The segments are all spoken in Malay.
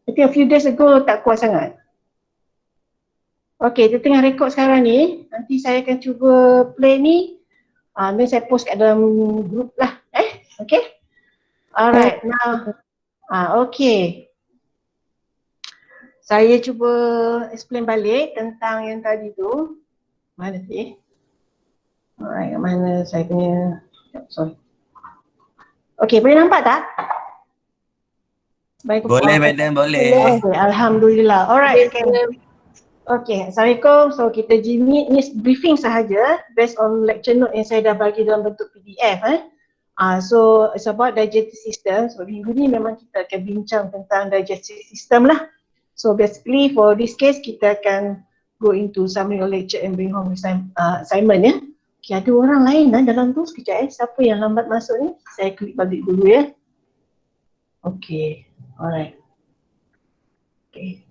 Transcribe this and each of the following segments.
I think a few days ago tak kuat sangat. Okay, kita tengah rekod sekarang ni. Nanti saya akan cuba play ni. Then saya post kat dalam group lah. Okay. Alright, now. Okay. Saya cuba explain balik tentang yang tadi tu. Mana tadi? Alright, mana saya punya. Sorry. Okay, boleh nampak tak? Baik, boleh madam, boleh. Okay, alhamdulillah. Alright. Okay, Assalamualaikum. So kita ni briefing sahaja based on lecture note yang saya dah bagi dalam bentuk PDF. So it's about digestive system. So minggu ni memang kita akan bincang tentang digestive system lah. So basically for this case kita akan go into summary of lecture and bring home assignment ya. Okay, ada orang lain dalam tu sekejap Siapa yang lambat masuk ni? Saya klik balik dulu ya. Okay, alright. Okay.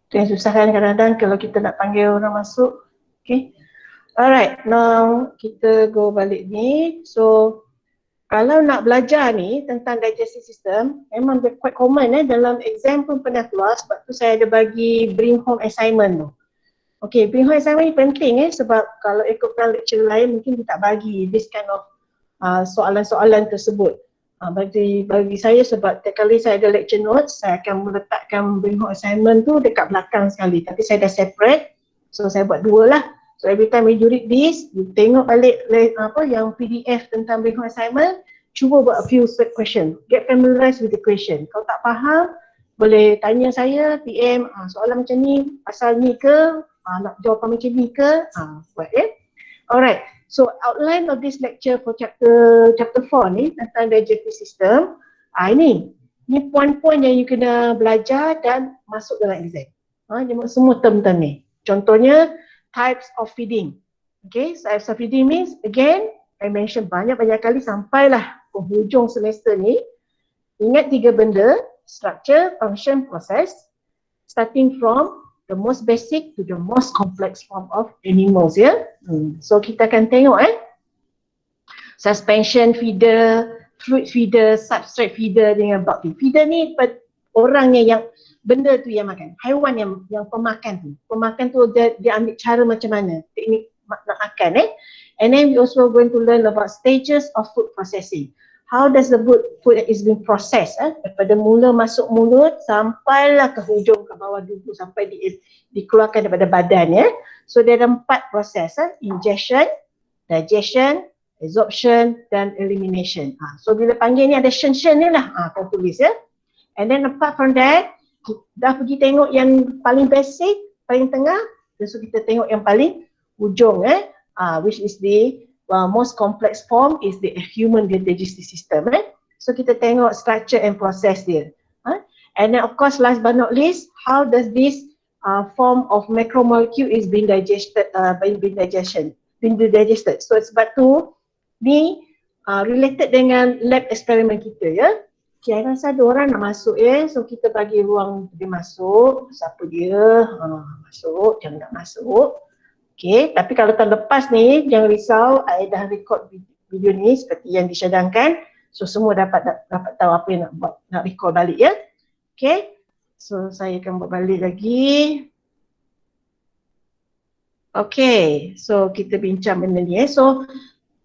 Itu yang susah kan kadang-kadang kalau kita nak panggil orang masuk. Okay. Alright, now kita go balik ni. So, kalau nak belajar ni tentang digestive system, memang quite common dalam exam pun pernah keluar sebab tu saya ada bagi bring home assignment tu. Okay, bring home assignment ni penting sebab kalau ikutkan lecture lain mungkin dia tak bagi this kind of soalan-soalan tersebut. Bagi saya sebab setiap kali saya ada lecture notes, saya akan meletakkan bring home assignment tu dekat belakang sekali. Tapi saya dah separate, so saya buat dua lah. So every time you read this, you tengok balik yang PDF tentang bring home assignment, cuba buat a few question, get familiarized with the question. Kalau tak faham, boleh tanya saya, PM, soalan macam ni, pasal ni ke, nak jawapan macam ni ke, buat Alright. So outline of this lecture for chapter 4 ni tentang digestive system. Ini poin-poin yang you kena belajar dan masuk dalam exam. Semua term-term ni. Contohnya types of feeding. Okay, types of feeding means again I mention banyak-banyak kali sampailah penghujung semester ni. Ingat 3 benda, structure, function, process, starting from the most basic to the most complex form of animals So kita akan tengok suspension feeder, fruit feeder, substrate feeder dengan bulk feeder. Feeder ni orangnya yang benda tu yang makan, haiwan yang pemakan tu. Pemakan tu dia ambil cara macam mana, teknik nak makan And then we also going to learn about stages of food processing. How does the food is being processed daripada mula masuk mulut sampailah ke hujung ke bawah dulu sampai dikeluarkan daripada badan So there are 4 proses ingestion, digestion, absorption dan elimination. So bila panggil ni ada shen ni lah kau tulis And then apart from that, dah pergi tengok yang paling basic, paling tengah, so kita tengok yang paling hujung which is the most complex form is the human digestive system So kita tengok structure and process dia And then of course last but not least, how does this form of macromolecule is being digested So sebab tu ni related dengan lab eksperimen kita Okay, I rasa ada orang nak masuk so kita bagi ruang dia masuk. Siapa dia? Masuk, jangan nak masuk. Okay, tapi kalau tahun lepas ni, jangan risau, I dah record video ni seperti yang disyadangkan. So semua dapat tahu apa yang nak buat, nak record balik Okay, so saya akan buat balik lagi. Okay, so kita bincang benda ni So,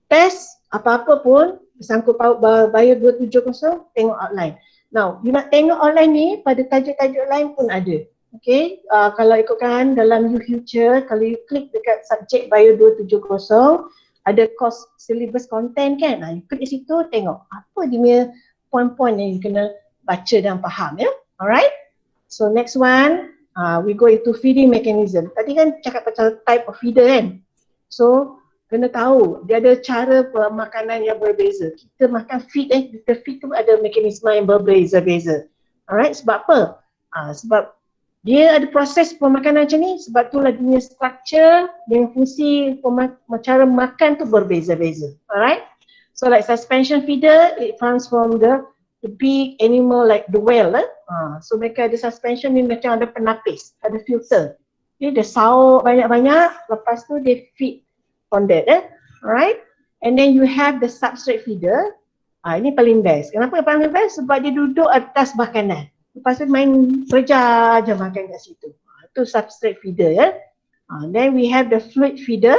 test apa-apa pun, bersangkut paut Bio 270, tengok outline. Now, you nak tengok outline ni, pada tajuk-tajuk lain pun ada. Okay, kalau ikutkan dalam YouFuture, kalau you klik dekat subjek Bio 270, ada course syllabus content kan, you klik di situ tengok apa dia punya poin-poin yang you kena baca dan faham Alright, so next one, we go into feeding mechanism. Tadi kan cakap pasal type of feeder kan, so kena tahu dia ada cara pemakanan yang berbeza. Kita makan feed kita feed tu ada mekanisme yang berbeza-beza. Alright, sebab apa? Sebab dia ada proses pemakanan macam ni, sebab itulah dia structure dengan fungsi cara makan tu berbeza-beza. Alright, so like suspension feeder, it comes from the big animal like the whale so mereka ada suspension ni macam ada penapis, ada filter. Dia sauk banyak-banyak, lepas tu dia feed on that alright. And then you have the substrate feeder. Ini paling best. Kenapa paling best? Sebab dia duduk atas makanan. lepas tu main kerja je makan kat situ. Itu substrate feeder ya. Then we have the fluid feeder.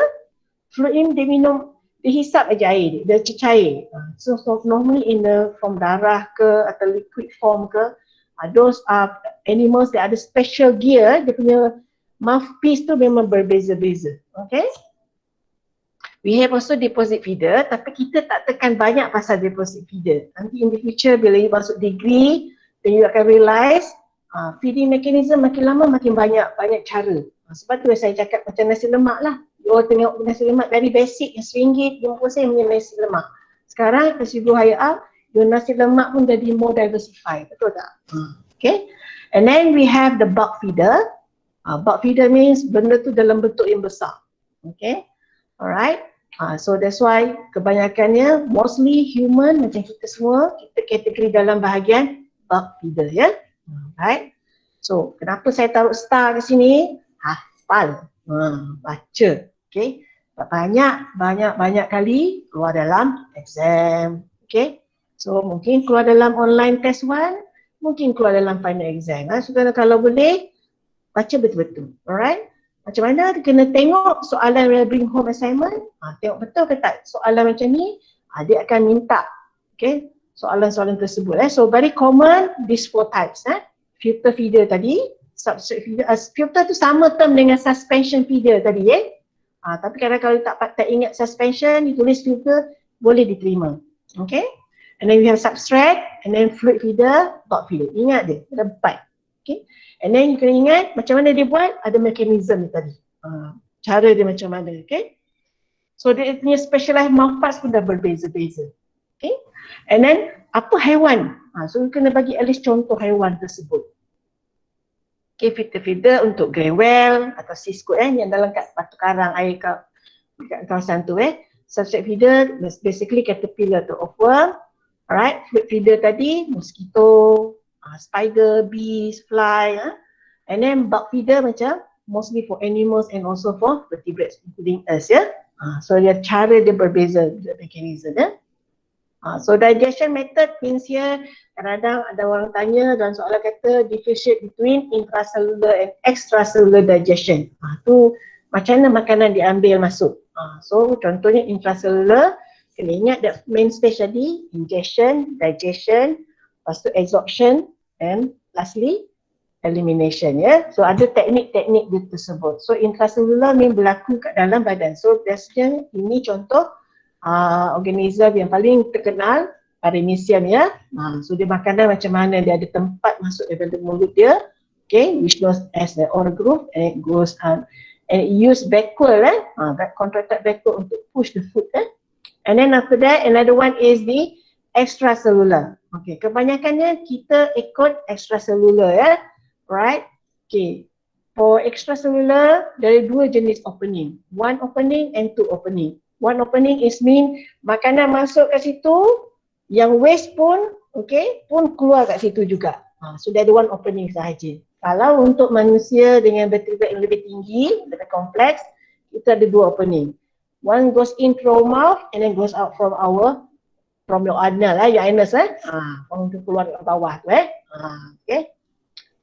Fluid ni dia minum, dia hisap aja air dia cecair. So normally from darah ke atau liquid form ke, those are animals that ada special gear, dia punya mouthpiece tu memang berbeza-beza. Okay. We have also deposit feeder, tapi kita tak tekan banyak pasal deposit feeder. Nanti in the future bila you masuk degree, then you akan realise feeding mechanism makin lama makin banyak cara. Sebab tu saya cakap macam nasi lemak lah. You tengok nasi lemak dari basic yang RM1, RM50 punya nasi lemak. Sekarang as you go higher up, your nasi lemak pun jadi more diversified. Betul tak? Okay. And then we have the bulk feeder. Bulk feeder means benda tu dalam bentuk yang besar. Okay. Alright. So that's why kebanyakannya mostly human macam kita semua, kita kategori dalam bahagian bulk feeder ya. Right. So kenapa saya taruh star di sini? Hafal, baca. Okay. Banyak kali keluar dalam exam. Okay. So mungkin keluar dalam online test 1, mungkin keluar dalam final exam. So kalau boleh baca betul-betul. Alright. Macam mana kena tengok soalan real bring home assignment, tengok betul ke tak soalan macam ni, dia akan minta okay, soalan-soalan tersebut. So very common these 4 types. Filter feeder tadi, substrate feeder, filter tu sama term dengan suspension feeder tadi tapi kadang kalau tak ingat suspension, ditulis filter, boleh diterima. Okay. And then we have substrate, and then fluid feeder, bulk feeder. Ingat dia, ada 4. Okay. And then you kena ingat macam mana dia buat, ada mekanisme tadi. Cara dia macam mana, okay. So dia punya specialized mouthparts pun dah berbeza-beza. Okay. And then apa haiwan? So you kena bagi at least contoh haiwan tersebut. Okay, feeder untuk grey whale atau sea squid yang dalam kat batu karang air kat kawasan tu Substrate feeder basically caterpillar atau earthworm. Alright, fluid feeder tadi mosquito, spider, bees, fly, and then bulk feeder macam mostly for animals and also for vertebrates including us so dia cara dia berbeza, mechanism so digestion method means here kadang-kadang ada orang tanya dan soalan kata differentiate between intracellular and extracellular digestion. Tu macam mana makanan diambil masuk. So contohnya intracellular, kena ingat that main stage tadi, ingestion, digestion, lepas tu absorption and lastly elimination So ada teknik-teknik dia tersebut. So intracellular ni berlaku kat dalam badan. So biasanya ini contoh organisme yang paling terkenal, paramecium so dia makanan macam mana, dia ada tempat masuk daripada mulut dia, okay, which knows as the oral groove, and it goes and it use backward contracted backward untuk push the food and then after that another one is the extracellular. Okay, kebanyakannya kita ikut extracellular right. Okay, for extracellular dari 2 jenis opening, one opening and two opening. One opening is mean makanan masuk kat situ, yang waste pun pun keluar kat situ juga. So dia ada one opening sahaja. Kalau untuk manusia dengan vertebrate yang lebih tinggi, lebih kompleks, kita ada 2 opening. One goes in through mouth and then goes out from your anal your anus untuk keluar ke bawah tu okay.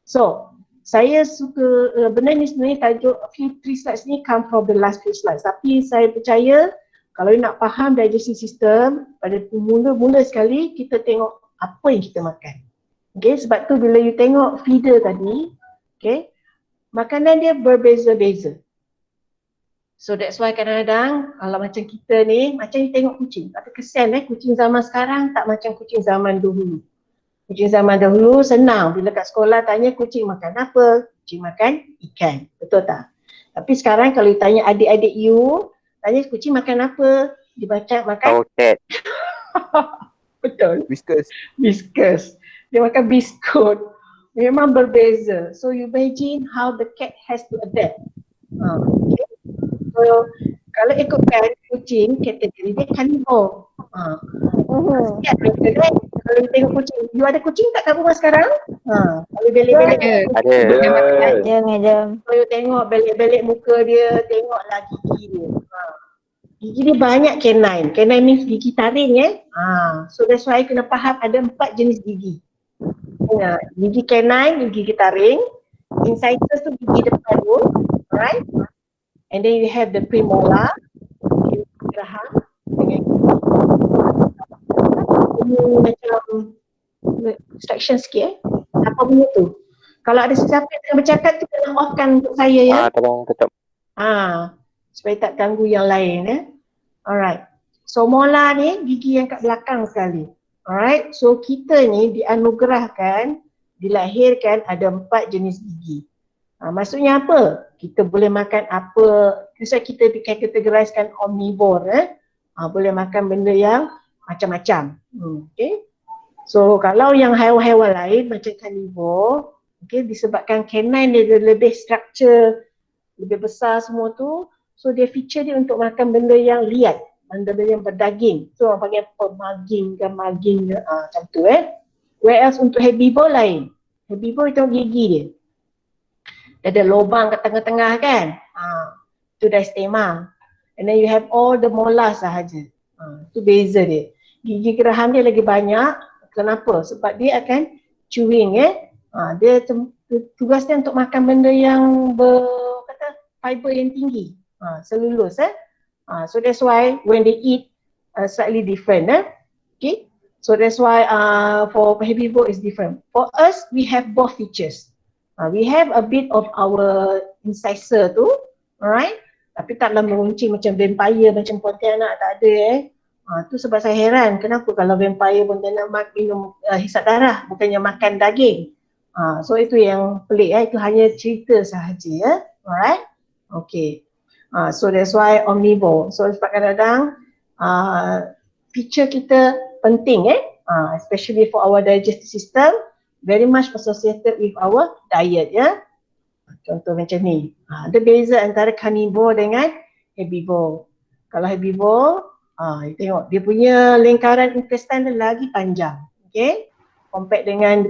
So saya suka benda ni sebenarnya tajuk few 3 slides ni come from the last few slides, tapi saya percaya kalau nak faham digestive system pada mula-mula sekali kita tengok apa yang kita makan. Okay, sebab tu bila you tengok feeder tadi, okay, makanan dia berbeza-beza. So that's why kadang-kadang kalau macam kita ni, macam you tengok kucing, tapi kesian kucing zaman sekarang tak macam kucing zaman dahulu. Kucing zaman dahulu senang, bila kat sekolah tanya kucing makan apa, kucing makan ikan, betul tak? Tapi sekarang kalau you tanya adik-adik you, tanya kucing makan apa, dia makan cat. Betul. Whiskas. Dia makan biskut. Memang berbeza. So you imagine how the cat has to adapt. Okay. So kalau ikutkan kucing, kategori dia carnivore. Kalau you tengok kucing, you ada kucing tak kat rumah sekarang? Kalau belik-belik ada madam. Kalau you tengok belik-belik muka dia, tengoklah gigi dia. Gigi dia banyak canine. Canine means gigi taring So that's why kena faham ada 4 jenis gigi. Gigi canine, gigi taring. Incisors tu gigi depan tu, alright? And then you have the premolar, gigi geraham dengan macam distraction sikit Apa benda tu? Kalau ada sesiapa yang tengah bercakap tu kena offkan untuk saya ya. Tolong tutup. Supaya tak ganggu yang lain. Alright. So molar ni gigi yang kat belakang sekali. Alright. So kita ni dianugerahkan, dilahirkan ada 4 jenis gigi. Maksudnya apa? Kita boleh makan apa, kita dikategoriskan omnivore. Boleh makan benda yang macam-macam. Okay. So kalau yang haiwan-haiwan lain macam carnivore, okay, disebabkan canine dia lebih structure, lebih besar semua tu, so dia feature dia untuk makan benda yang liat, benda yang berdaging. So orang panggil apa, maging, macam tu Whereas untuk herbivore lain. Herbivore itu gigi dia. Dia ada lubang kat tengah-tengah kan. Itu diastema. And then you have all the molars sahaja. Itu beza dia. Gigi geraham dia lagi banyak. Kenapa? Sebab dia akan chewing dia tugas dia untuk makan benda yang fiber yang tinggi, selulus so that's why when they eat slightly different okay, so that's why for herbivore is different. For us we have both features. We have a bit of our incisor tu, alright, tapi taklah meruncing macam vampire, macam pontianak, tak ada tu sebab saya heran kenapa kalau vampire pun dia nak minum hisap darah bukannya makan daging. So itu yang pelik itu hanya cerita sahaja alright. Okay. So that's why omnivore. So sebab kadang-kadang feature kita penting especially for our digestive system, very much associated with our diet Contoh macam ni. Ada beza antara carnivore dengan herbivore. Kalau herbivore tengok dia punya lingkaran intestin lagi panjang, okay? Compare dengan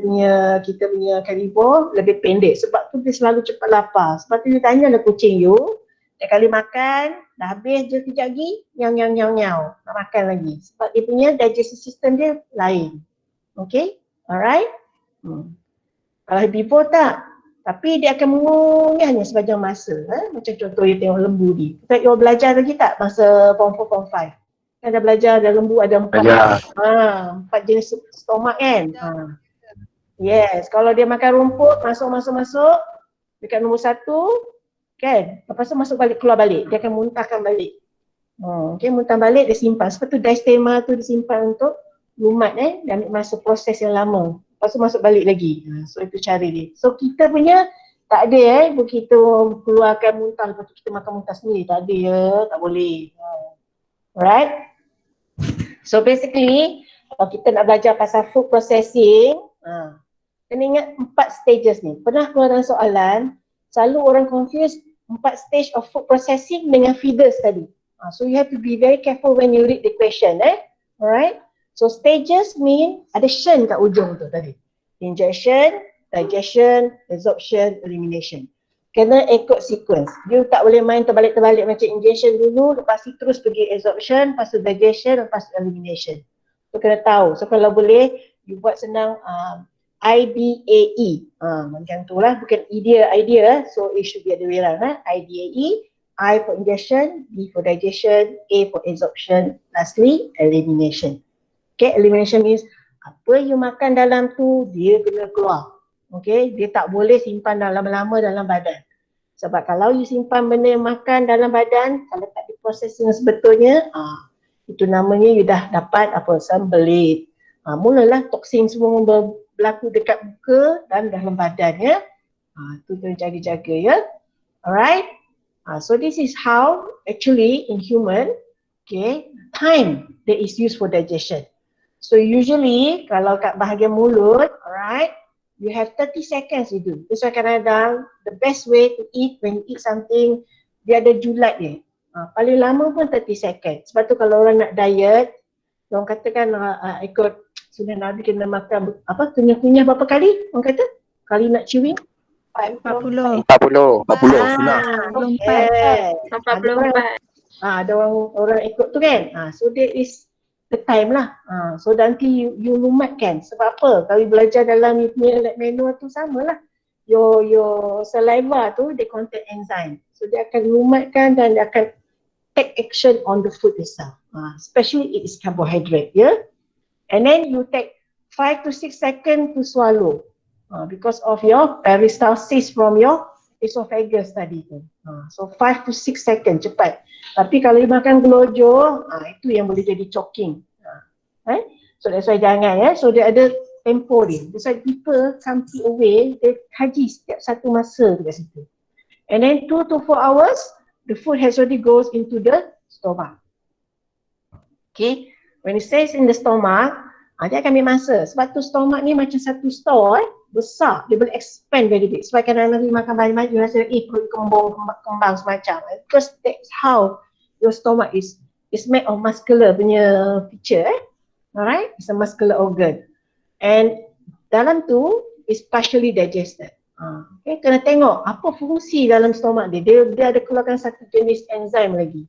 kita punya carnivore lebih pendek. Sebab tu dia selalu cepat lapar. Sebab tu dia tanya lah kucing you, setiap kali makan dah habis je kejap lagi, nyau nak makan lagi. Sebab dia punya digestive system dia lain, okay? Alright. Kalau herbivore tak, tapi dia akan mengunyahnya sepanjang masa. Macam contoh you tengok lembu ni. You belajar lagi tak masa form 4, form 5? Kan dah belajar ada lembu ada 4 jenis stomak kan. Yes, kalau dia makan rumput masuk dekat nombor 1 kan, lepas tu masuk balik, keluar balik, dia akan muntahkan balik. Okay, muntah balik dia simpan. Sebab tu diastema tu disimpan untuk lumat dan masa proses yang lama. Lepas tu masuk balik lagi. So itu cara dia. So kita punya tak ada begitu keluarkan muntah lepas tu kita makan muntah sendiri. Tak ada tak boleh. Alright. So basically kalau kita nak belajar pasal food processing, kena ingat 4 stages ni. Pernah keluar dalam soalan, selalu orang confuse 4 stage of food processing dengan feeders tadi. So you have to be very careful when you read the question Alright. So stages mean ada shen kat ujung tu tadi. Ingestion, digestion, absorption, elimination. Kena ikut sequence. You tak boleh main terbalik-terbalik macam ingestion dulu, lepas tu terus pergi absorption, lepas tu digestion, lepas tu elimination. So kena tahu. So kalau boleh, you buat senang IDAE. Macam tu lah, bukan idea. So it should be the way around. IDAE, I for ingestion, D for digestion, A for absorption, lastly elimination. Okay, elimination means apa you makan dalam tu, dia kena keluar. Okay, dia tak boleh simpan lama-lama dalam badan. Sebab kalau you simpan benda yang makan dalam badan, kalau tak diproses dengan sebetulnya, itu namanya you dah dapat sembelit. Mulalah toksin semua berlaku dekat muka dan dalam badan itu kena jaga-jaga Alright. So this is how actually in human, okay, time that is used for digestion. So usually kalau kat bahagian mulut, alright, you have 30 seconds you do. So kadang-kadang the best way to eat when you eat something, dia ada julat dia. Paling lama pun 30 seconds. Sebab tu kalau orang nak diet, orang katakan ikut sunnah Nabi kena makan kunyah-kunyah berapa kali? Orang kata kali nak chewing? 40. Sunnah. 44. Ada orang ikut tu kan. So there is the time lah. So nanti you lumatkan. Sebab apa? Kalau belajar dalam lab manual tu samalah. Your saliva tu they contain enzyme. So dia akan lumatkan dan dia akan take action on the food itself. Especially it is carbohydrate, yeah. And then you take 5 to 6 seconds to swallow because of your peristalsis from your esophagus tadi tu. So 5 to 6 seconds cepat. Tapi kalau you makan gelojoh, itu yang boleh jadi choking. So that's why jangan ya. So dia ada tempo dia. That's why people something away, dia kaji setiap satu masa dekat situ. And then 2 to 4 hours, the food has already goes into the stomach. Okay, when it stays in the stomach, dia akan ambil masa. Sebab tu stomach ni macam satu store besar. Dia boleh expand very big. Sebab kadang-kadang you makan banyak-banyak, you rasa perut kembang semacam. Because that's how your stomach is made of muscular punya feature. Alright, it's a muscular organ. And dalam tu is partially digested. Okay, kena tengok apa fungsi dalam stomach dia. Dia ada keluarkan satu jenis enzim lagi.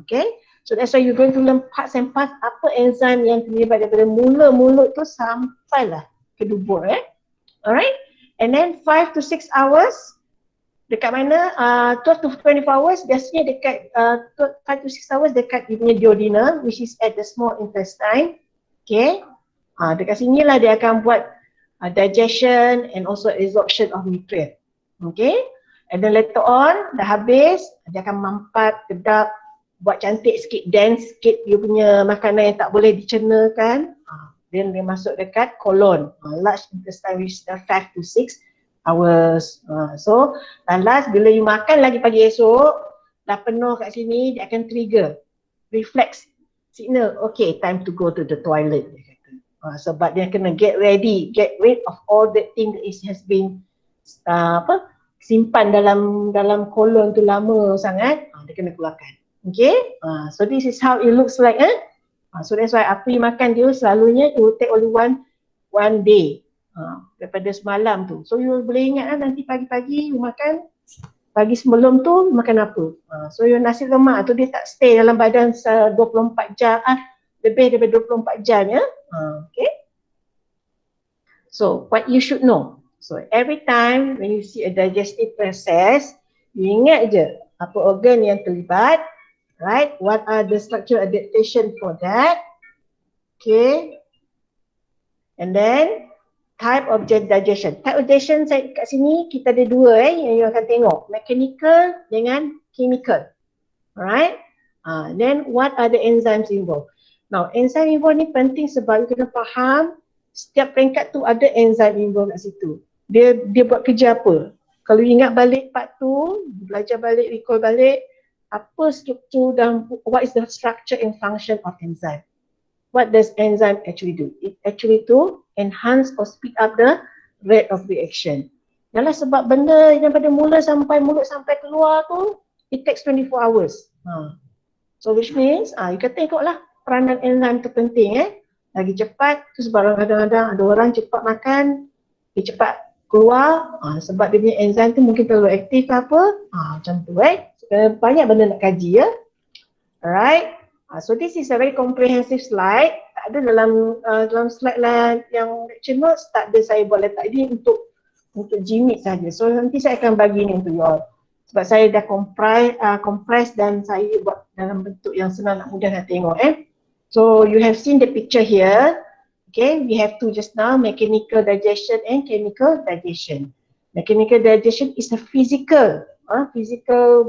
Okay, so that's why you're going to learn parts and parts apa enzim yang terlibat daripada mula mulut tu sampailah ke dubur. Alright, and then 5 to 6 hours dekat mana 12 to 24 hours biasanya dekat 5 to 6 hours dekat you punya duodenum, which is at the small intestine. Okay, dekat sinilah dia akan buat digestion and also absorption of nutrient. Okay, and then later on dah habis dia akan mampat, kedap, buat cantik sikit, dense sikit you punya makanan yang tak boleh dicernakan. Then dia masuk dekat colon, large intestine, which is 5 to 6 hours. So last bila you makan lagi pagi esok dah penuh kat sini, dia akan trigger reflex signal, okay time to go to the toilet. Sebab dia kena get rid of all the thing that has been simpan dalam kolon tu lama sangat, dia kena keluarkan. Okay, so this is how it looks like. So that's why apa you makan dia selalunya it will take only one day daripada semalam tu. So you boleh ingat nanti pagi-pagi you makan, pagi sebelum tu you makan apa. So your nasi lemak tu dia tak stay dalam badan 24 jam, lebih daripada 24 jam ya. Okay, so what you should know, so every time when you see a digestive process, you ingat je apa organ yang terlibat, right? What are the structural adaptation for that? Okay, and then type of digestion. Type of digestion saya kat sini kita ada dua yang you akan tengok, mechanical dengan chemical. Alright, then what are the enzymes involved? Now enzyme involved ni penting sebab you kena faham setiap peringkat tu ada enzyme involved kat situ. Dia buat kerja apa? Kalau you ingat balik part tu, belajar balik, recall balik, apa struktur dan what is the structure and function of enzyme? What does enzyme actually do? It actually to enhance or speed up the rate of reaction. Yalah sebab benda yang pada mulut sampai keluar tu, it takes 24 hours. So which means, you kata tengoklah peranan enzim tu penting lagi cepat tu sebab kadang-kadang ada orang cepat makan, dia cepat keluar sebab dia punya enzim tu mungkin terlalu aktif ke apa, macam tu banyak benda nak kaji ya. Alright, so this is a very comprehensive slide. Tak ada dalam slide lah yang lecture notes, tak ada saya buat letak ini untuk jimit saja. So nanti saya akan bagi ni untuk you all. Sebab saya dah compress dan saya buat dalam bentuk yang senang nak mudah nak tengok So you have seen the picture here. Okay, we have two just now, mechanical digestion and chemical digestion. Mechanical digestion is a physical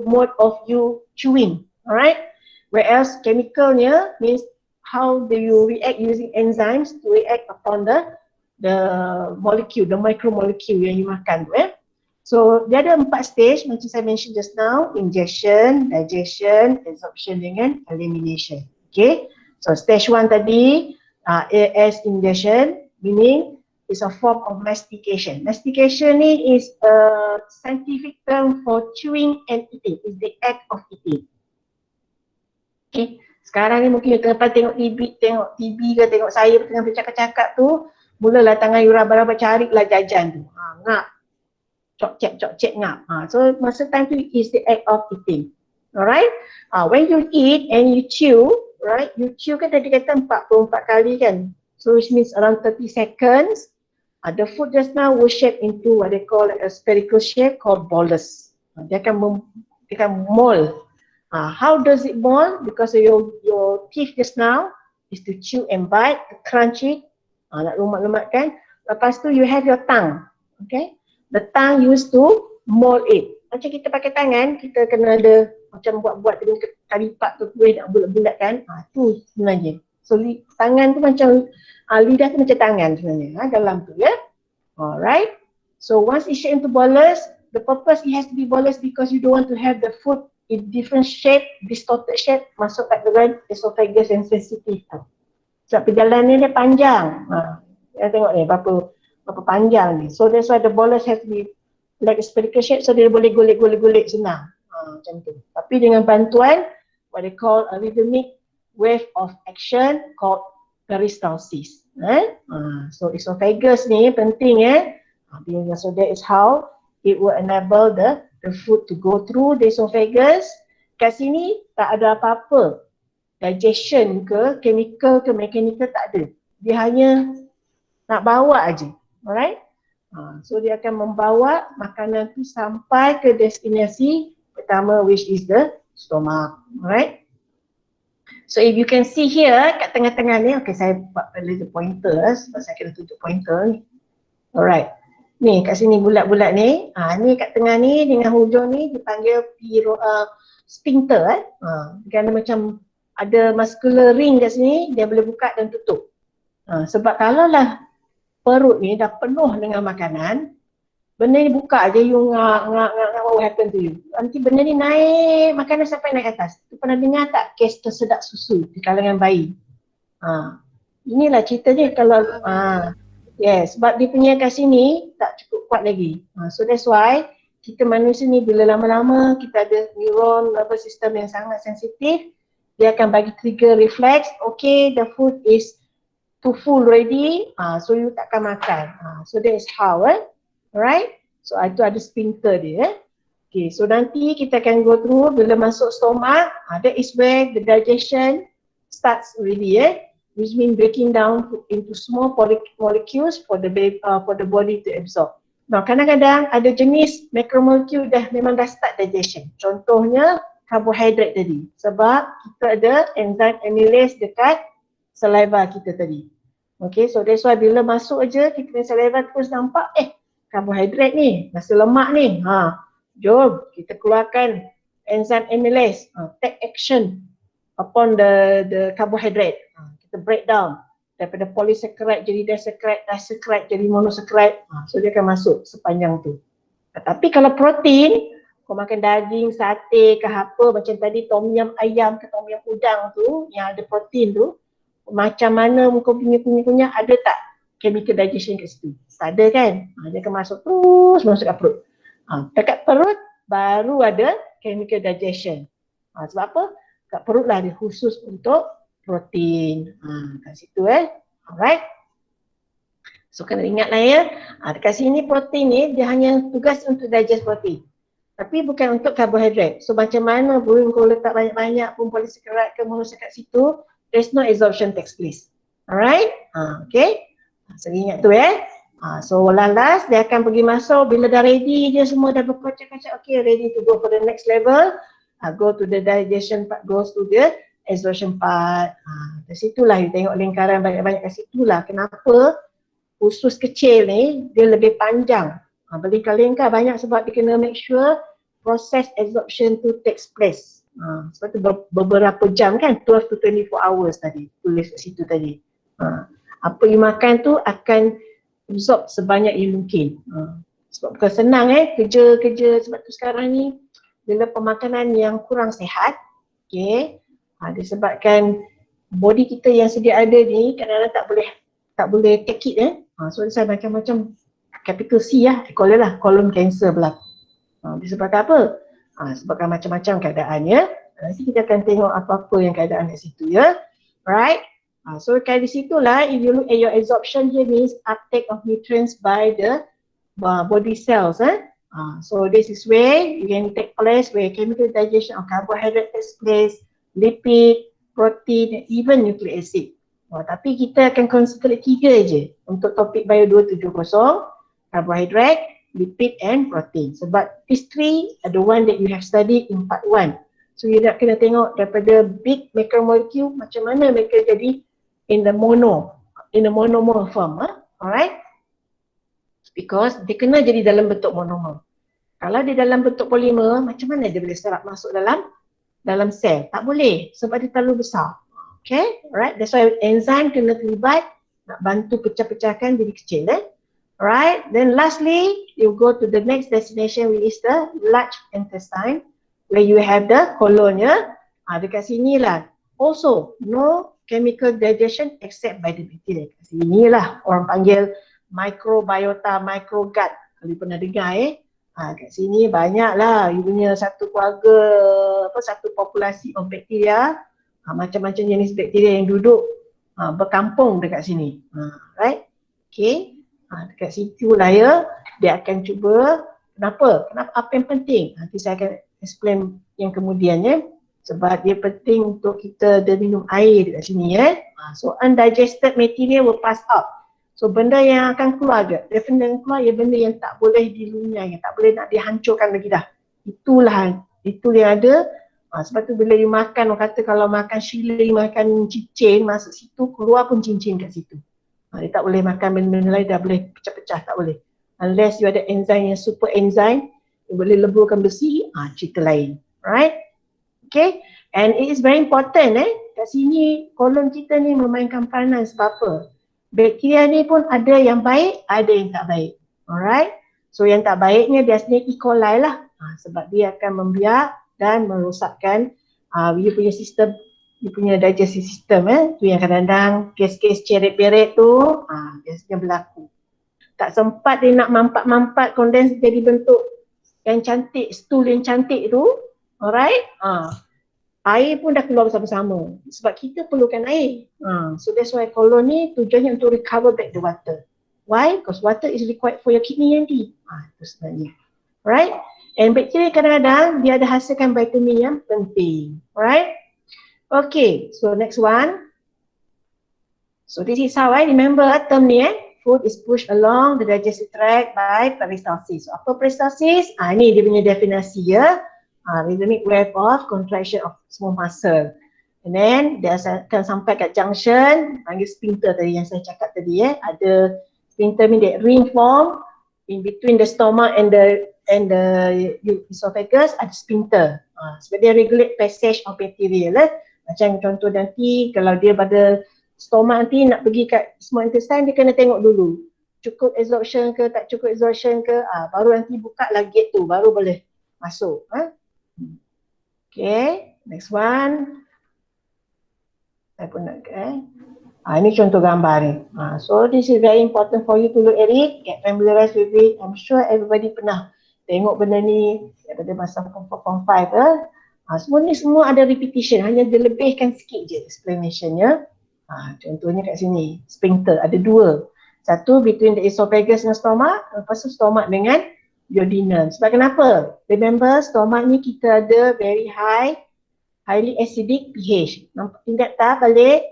mode of you chewing, alright? Whereas chemicalnya means how do you react using enzymes to react upon the molecule, the micromolecule yang you makan tu So dia ada 4 stage macam saya mention just now, ingestion, digestion, absorption dengan elimination. Okay, so stage 1 tadi as ingestion, meaning is a form of mastication. Mastication ni is a scientific term for chewing and eating. It's the act of eating. Okay, sekarang ni mungkin you tengah tengok TV ke tengok saya tengah bercakap-cakap tu, mulalah tangan you raba-raba carilah jajan tu. Ngap. Cok cek ngap. So masa time tu is the act of eating. Alright? When you eat and you chew, right? You chew kan tadi kata 44 kali kan. So which means around 30 seconds. The food just now was shaped into what they call a spherical shape called bolus. Dia akan mold. How does it mold? Because your teeth just now is to chew and bite, to crunch it, nak lumat-lumatkan. Lepas tu you have your tongue. Okay? The tongue used to mold it. Macam kita pakai tangan, kita kena ada macam buat-buat dengan kalipat tu kuih nak bulat-bulat kan. Tu sebenarnya. So tangan tu macam, lidah tu macam tangan sebenarnya dalam tu ya. Alright. So once it's shaped into bolus, the purpose it has to be bolus because you don't want to have the food in different shape, distorted shape masuk kat dalam esophagus yang sensitif tu. Sebab perjalanan dia panjang. Kita tengok ni berapa panjang ni. So that's why the bolus has to be like a spherical shape, so dia boleh golek senang. Macam tu. Tapi dengan bantuan what they call a rhythmic wave of action called peristalsis. So esophagus ni penting so that is how it will enable the food to go through the esophagus. Kat sini tak ada apa-apa digestion ke chemical ke mechanical, tak ada. Dia hanya nak bawa aje. Alright? So dia akan membawa makanan tu sampai ke destinasi pertama, which is the stomach. Alright? So if you can see here kat tengah-tengah ni, okay saya buat laser pointer sebab saya kena tunjuk pointer ni. Alright. Ni kat sini bulat-bulat ni. Ni kat tengah ni dengan hujung ni dipanggil sphincter. Kerana macam ada muscular ring kat sini, dia boleh buka dan tutup. Sebab kalau lah perut ni dah penuh dengan makanan, benda ni buka je, you ngak, what will happen to you? Nanti benda ni naik, makanan sampai naik atas. Tu pernah dengar tak kes tersedak susu di kalangan bayi? Inilah cerita dia kalau, yes, sebab dia punya kat sini tak cukup kuat lagi. So that's why kita manusia ni bila lama-lama kita ada neuron nervous system yang sangat sensitif, dia akan bagi trigger reflex, okay the food is too full already, so you takkan makan. So that is how, alright? So itu ada sphincter dia. Okay, so nanti kita akan go through bila masuk stomach, that is where the digestion starts really, which means breaking down into small molecules for the body to absorb. Nah, kadang-kadang ada jenis macromolecule memang dah start digestion. Contohnya karbohidrat tadi. Sebab kita ada enzim amylase dekat saliva kita tadi. Okay, so that's why bila masuk aja kita punya saliva terus nampak karbohidrat ni, nasi lemak ni. Jom kita keluarkan enzim amylase, take action upon the carbohydrate. Kita break down daripada polysaccharide jadi disaccharide jadi monosaccharide. So dia akan masuk sepanjang tu. Tapi kalau protein, kau makan daging, sate ke apa, macam tadi tom yum ayam ke tom yum udang tu yang ada protein tu, macam mana kau punya ada tak chemical digestion kat situ? Tak ada kan? Dia akan masuk terus masuk kat perut. Dekat perut baru ada chemical digestion. Sebab apa? Kat perut lah dia khusus untuk protein. Kat situ alright. So kena ingat lah ya. Dekat sini protein ni dia hanya tugas untuk digest protein. Tapi bukan untuk karbohidrat. So macam mana pun kau letak banyak-banyak pun polysaccharide ke monosaccharide situ, there's no absorption takes place. Alright? Okay. So ingat tu so last dia akan pergi masuk bila dah ready dia semua dah berkocak-kocak, okay ready to go for the next level. Go to the digestion part, goes to the absorption part. Dari situlah you tengok lingkaran banyak-banyak kat situlah kenapa usus kecil ni dia lebih panjang. Berlingkar-lingkar banyak sebab dia kena make sure proses absorption tu takes place. Sebab tu beberapa jam kan, 12 to 24 hours tadi tulis kat situ tadi. Apa you makan tu akan absorb sebanyak yang mungkin. Sebab bukan senang kerja sebab tu sekarang ni bila pemakanan yang kurang sihat, okay, disebabkan body kita yang sedia ada ni kadang-kadang tak boleh take it so saya macam-macam capital C colon cancer berlaku. Disebabkan apa? Sebabkan macam-macam keadaannya. Nanti kita akan tengok apa-apa yang keadaan kat situ right? So kat situlah if you look at your absorption here means uptake of nutrients by the body cells So this is where you can take place, where chemical digestion of carbohydrate takes place, lipid, protein, even nucleic acid. Tapi kita akan concentrate 3 je untuk topik bio 270, carbohydrate, lipid and protein. Sebab these 3 are the one that you have studied in part 1. So you nak kena tengok daripada big macromolecule macam mana mereka jadi in the monomer form. Alright? Because dia kena jadi dalam bentuk monomer. Kalau dia dalam bentuk polimer, macam mana dia boleh serap masuk dalam sel? Tak boleh sebab dia terlalu besar. Okay, alright. That's why enzyme kena terlibat nak bantu pecah-pecahkan jadi kecil. Alright. Then lastly, you go to the next destination, which is the large intestine, where you have the colon. Dekat sini lah. Also, no chemical digestion except by the bacteria. Kat sini lah orang panggil microbiota, microgut. Kalau pernah dengar kat sini banyak lah you punya satu keluarga, satu populasi of bakteria, macam-macam jenis bakteria yang duduk berkampung dekat sini. Right? Okay. Dekat situ lah dia akan cuba kenapa apa yang penting. Nanti saya akan explain yang kemudiannya. Sebab dia penting untuk kita minum air dekat sini. So undigested material will pass out. So benda yang akan keluar je, definitely yang keluar benda yang tak boleh dilunyai, yang tak boleh nak dihancurkan lagi dah. Itu yang ada. Sebab tu bila you makan, orang kata kalau makan shilling, makan cincin, masuk situ, keluar pun cincin kat situ. Dia tak boleh makan benda-benda lain, dah boleh pecah-pecah, tak boleh. Unless you ada enzyme yang super enzyme, you boleh leburkan besi, cerita lain. Right? Okay? And it is very important kat sini, kolon kita ni memainkan peranan sebab apa? Bakteria ni pun ada yang baik, ada yang tak baik. Alright? So yang tak baiknya biasanya E. coli lah. Sebab dia akan membiak dan merosakkan you punya sistem, you punya digestive system. Tu yang kadang-kadang kes-kes ceret-beret tu biasanya berlaku. Tak sempat dia nak mampat-mampat kondens jadi bentuk yang cantik, stool yang cantik tu. Alright? Air pun dah keluar bersama-sama sebab kita perlukan air. So that's why kolon ni tujuannya untuk recover back the water. Why? Because water is required for your kidney nanti. Itu sebenarnya. Alright? And bakteria kadang-kadang dia ada hasilkan vitamin yang penting. Alright? Okay, so next one. So this is how I remember term ni Food is pushed along the digestive tract by peristalsis. So apa peristalsis? Ni dia punya definisi rhythmic wave of contraction of small muscle. And then dia akan sampai kat junction, panggil sphincter tadi yang saya cakap tadi ada sphincter ni that ring form in between the stomach and the esophagus, ada sphincter. Sebab dia regulate passage of bacteria lah. Macam contoh nanti kalau dia pada stomach nanti nak pergi kat small intestine, dia kena tengok dulu cukup absorption ke tak cukup absorption ke, baru nanti buka lah gate tu, baru boleh masuk. Okay, next one. Saya pun nak ini contoh gambar ni. So this is very important for you to look at it, get familiarized with it. I'm sure everybody pernah tengok benda ni daripada masa form 5 semua ada repetition, hanya dilebihkan sikit je explanationnya. Contohnya kat sini, sphincter ada 2. Satu between the esophagus dan stomach, lepas tu stomach dengan duodenum. Sebab kenapa? Remember, stomach ni kita ada very highly acidic pH. Ingat tak balik?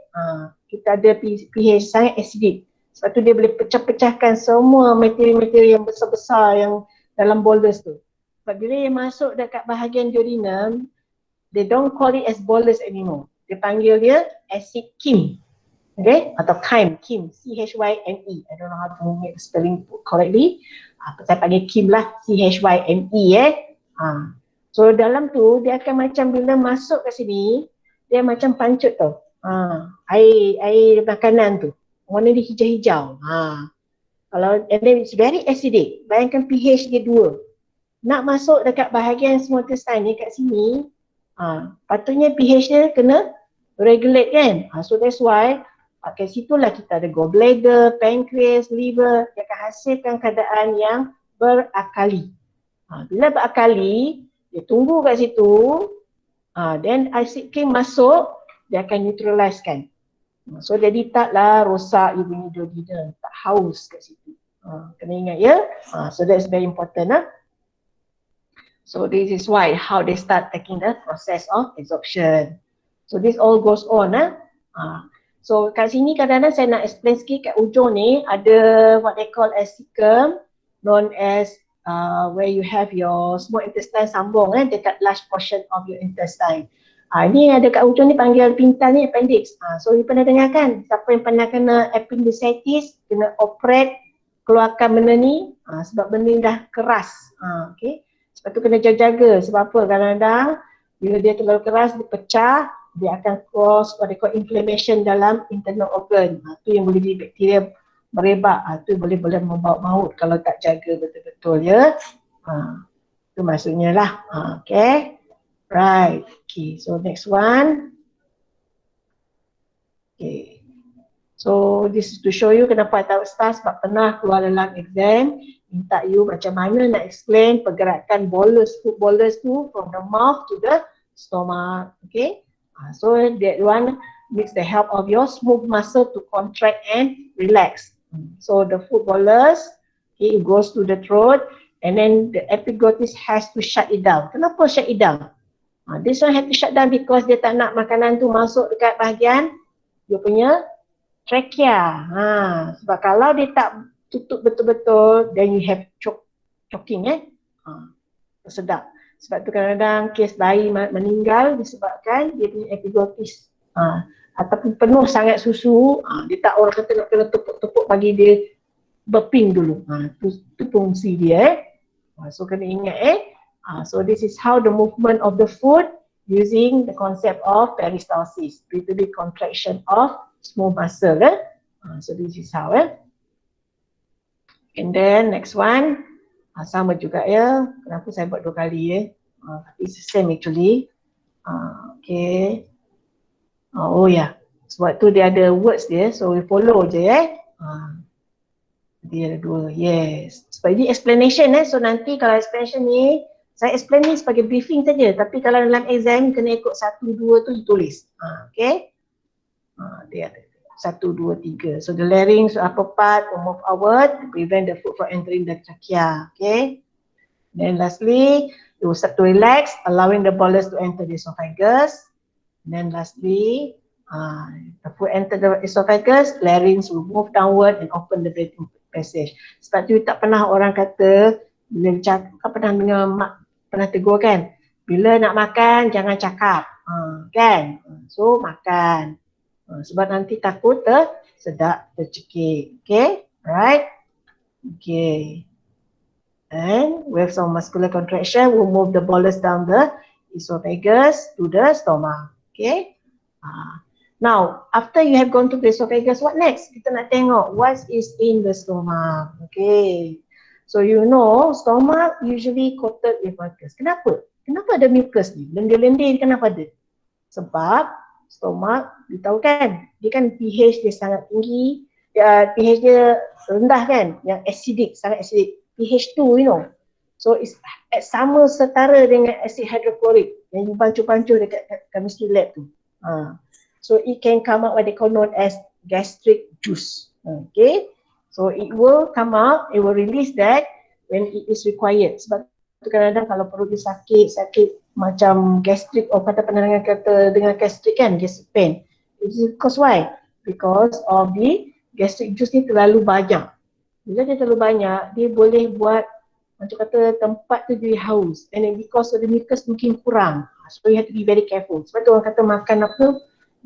Kita ada pH sangat acidic. Sebab tu dia boleh pecah-pecahkan semua material-material yang besar-besar yang dalam bolus tu. Sebab bila dia masuk dekat bahagian duodenum, they don't call it as bolus anymore. Dia panggil dia acid chyme. Okay? Atau chyme, C-H-Y-M-E. I don't know how to make the spelling correctly. Saya panggil chyme lah, C-H-Y-M-E So dalam tu dia akan macam bila masuk ke sini, dia macam pancut tau. Air makanan tu. Warna dia hijau-hijau. Kalau and then it's very acidic. Bayangkan pH dia 2. Nak masuk dekat bahagian small intestine ni kat sini, patutnya pH dia kena regulate kan. So that's why kat situlah kita ada gallbladder, pancreas, liver, dia akan hasilkan keadaan yang berakali. Bila berakali, dia tunggu kat situ, then acid chyme masuk, dia akan neutralizekan. So jadi taklah rosak you punya duodenum, tak haus kat situ. Kena ingat ya. So that's very important So this is why how they start taking the process of absorption. So this all goes on. So kat sini kadang-kadang saya nak explain sikit kat ujung ni ada what they call as cecum, known as where you have your small intestine sambung dekat large portion of your intestine. Ini ada kat ujung ni panggil pintal ni appendix. So you pernah dengar kan siapa yang pernah kena appendicitis kena operate keluarkan benda ni sebab benda ni dah keras. Okay. Sebab tu kena jaga-jaga. Sebab apa? Kadang-kadang bila dia terlalu keras, dia pecah, dia akan cause what they call inflammation dalam internal organ. Tu yang boleh jadi bakteria merebak. Tu boleh membawa maut kalau tak jaga betul-betul ya. Tu maksudnya lah. Okay. Right. Okay. So next one. Okay. So this is to show you kenapa I tahu start sebab pernah keluar dalam exam. Minta you macam mana nak explain pergerakan bolus, food bolus tu from the mouth to the stomach. Okay. So that one needs the help of your smooth muscle to contract and relax. So the food bolus, okay, it goes to the throat and then the epiglottis has to shut it down. Kenapa shut it down? This one have to shut down because dia tak nak makanan tu masuk dekat bahagian dia punya trachea. Sebab kalau dia tak tutup betul-betul, then you have choking sedap. Sebab tu kadang-kadang kes bayi meninggal disebabkan dia punya epiglottis ataupun penuh sangat susu, dia tak orang kata nak kena tepuk-tepuk bagi dia burping dulu. Tu fungsi dia. So kena ingat so this is how the movement of the food using the concept of peristalsis, little bit contraction of smooth muscle. So this is how and then next one sama juga ya. Kenapa saya buat 2 kali tapi it's the same actually. Okay. Oh ya. Sebab tu dia ada words dia, so we follow je dia ada 2. Yes. Sebab ini explanation so nanti kalau explanation ni saya explain ni sebagai briefing saja, tapi kalau dalam exam kena ikut 1, 2 tu ditulis. Okay. Dia ada 1, 2, 3. So the larynx upper part will move outward to prevent the food from entering the trachea. Okay. Then lastly, it will start to relax, allowing the bolus to enter the esophagus. And then lastly, the food enter the esophagus, larynx will move downward and open the breathing passage. Sebab tu tak pernah orang kata bila cakap, pernah dengar mak pernah tegur kan, bila nak makan jangan cakap, kan? So makan. Sebab nanti takut tersedak, tercekik. Okay, right? Okay. And with some muscular contraction, we'll move the bolus down the esophagus to the stomach. Okay. Now, after you have gone to the esophagus, what next? Kita nak tengok what is in the stomach. Okay. So you know, stomach usually coated with mucus. Kenapa? Kenapa ada mucus ni? Lendir-lendir kenapa ada? Sebab stomach, you tahu kan, dia kan pH dia sangat tinggi, pH dia rendah kan, yang acidic, sangat acidic, pH 2 you know. So it's sama setara dengan acid hydrochloric yang pancur-pancur dekat chemistry lab tu. So it can come out what they call known as gastric juice. Okay, so it will come out, it will release that when it is required. Sebab tu kadang-kadang kalau perut dia sakit macam gastric, kata pernah dengan gastric kan, gastric pain. It's because why? Because of the gastric juice ni terlalu banyak. Bila dia terlalu banyak, dia boleh buat macam kata tempat tu jadi haus. And then because of the mucus mungkin kurang. So you have to be very careful. Sebab tu orang kata makan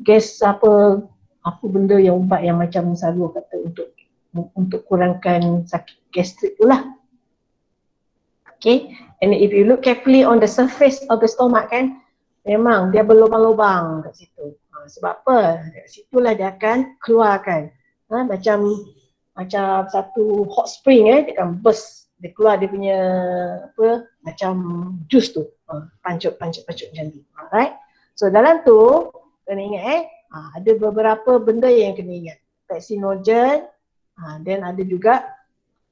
gas apa benda yang ubat yang macam selalu kata untuk kurangkan sakit gastrik tu lah. Okay, and if you look carefully on the surface of the stomach kan, memang dia berlubang-lubang kat situ. Sebab apa? Kat situlah dia akan keluarkan. Macam satu hot spring dia akan burst, dia keluar dia punya macam jus tu. Pancut macam tu. Alright. So dalam tu kena ingat ada beberapa benda yang kena ingat. Pepsinogen, then ada juga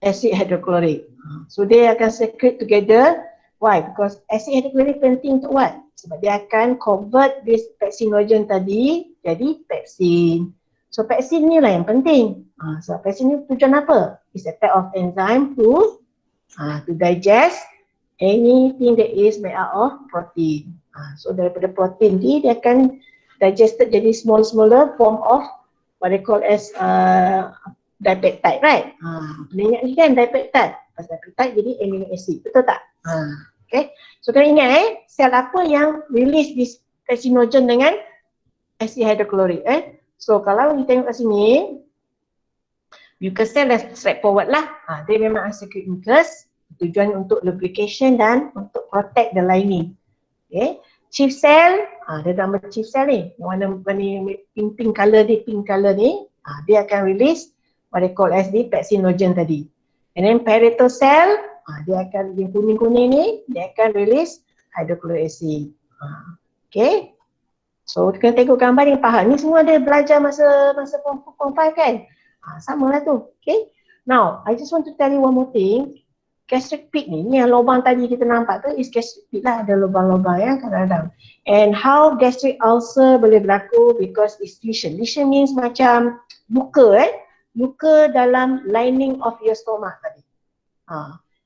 acid hydrochloric. So dia akan secrete together. Why? Because acid hydrochloric penting untuk what? Sebab dia akan convert this pepsinogen tadi jadi pepsin. So pepsin ni lah yang penting. So pepsin ni tujuan apa? It's a type of enzyme to digest anything that is made out of protein. So daripada protein dia akan digested jadi smaller form of what they call as dipeptide, right? Minyak ni kan dipeptide. Pasal dipeptide jadi amino acid, betul tak? Okay. So kena ingat sel apa yang release this pepsinogen dengan acid hydrochloric So kalau kita tengok kat sini, mucus cell dah straightforward lah. Dia memang secrete mucus, tujuan untuk lubrication dan untuk protect the lining. Okay. Chief cell, dia nama chief cell ni, warna pink color ni, dia akan release what they call as the pepsinogen tadi. And then parietal cell, dia akan yang kuning-kuning ni, dia akan release hydrochloric acid. Okay. So kena tengok gambar ni, faham. Ni semua dia belajar masa form 5 kan? Sama lah tu. Okay. Now, I just want to tell you one more thing. Gastric pit ni yang lubang tadi kita nampak tu is gastric pit lah. Ada lubang-lubang ya kadang-kadang. And how gastric ulcer boleh berlaku because it's lesion. Lesion means macam luka luka dalam lining of your stomach tadi.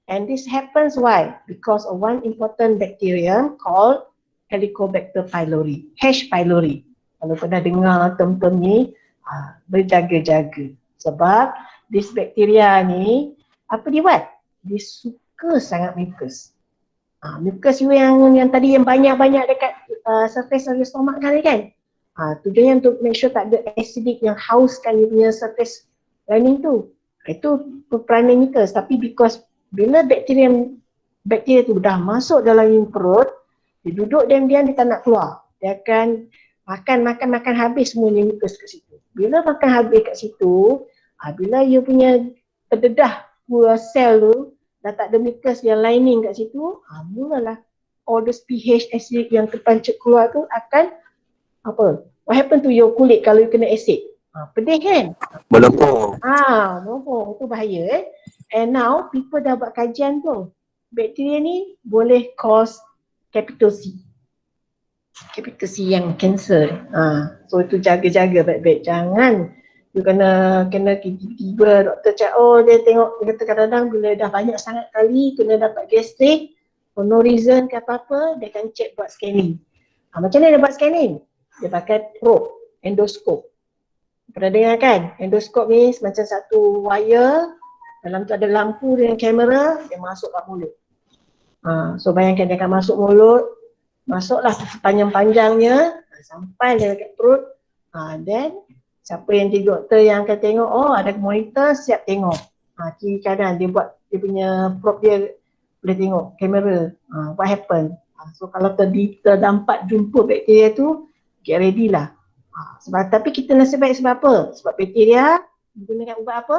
And this happens why? Because of one important bacterium called Helicobacter pylori, H. pylori. Kalau pernah dengar term-term ni, berjaga-jaga. Sebab this bacteria ni, apa dia buat? Dia suka sangat mucus. Mucus you yang tadi yang banyak-banyak dekat surface of your stomach kali kan? Tujuannya untuk make sure tak ada acidic yang hauskan dia punya surface lining tu. Itu peranan mucus. Tapi because bila bakteria tu dah masuk dalam perut, dia duduk diam-diam, dia tak nak keluar. Dia akan makan habis semuanya mucus kat situ. Bila makan habis kat situ, bila you punya terdedah sel tu, dah tak ada mucus yang lining kat situ, mulalah all those pH acid yang terpancut keluar tu akan apa? What happen to your kulit kalau you kena acid? Pedih kan? Melempung. Melempung. Itu bahaya And now people dah buat kajian tu. Bakteria ni boleh cause capital C. Capital C yang cancer. So itu jaga-jaga baik-baik. Jangan you kena tiba-tiba doktor cakap, dia tengok, dia kata kadang-kadang bila dah banyak sangat kali kena dapat gastrik, for no reason ke apa-apa, dia akan check buat scanning. Macam mana dia buat scanning? Dia pakai probe, endoskop. Pernah dengar kan? Endoskop ni macam satu wire, dalam tu ada lampu dengan kamera, dia masuk kat mulut. So bayangkan dia akan masuk mulut, masuklah sepanjang-panjangnya sampai dia dekat perut. Then siapa yang jadi doktor yang akan tengok, ada monitor, siap tengok. Kiri kanan dia buat dia punya probe dia boleh tengok kamera. What happen? So kalau terdampak jumpa bakteria tu, get ready lah. Tapi kita nasib baik sebab apa? Sebab bakteria menggunakan ubat apa?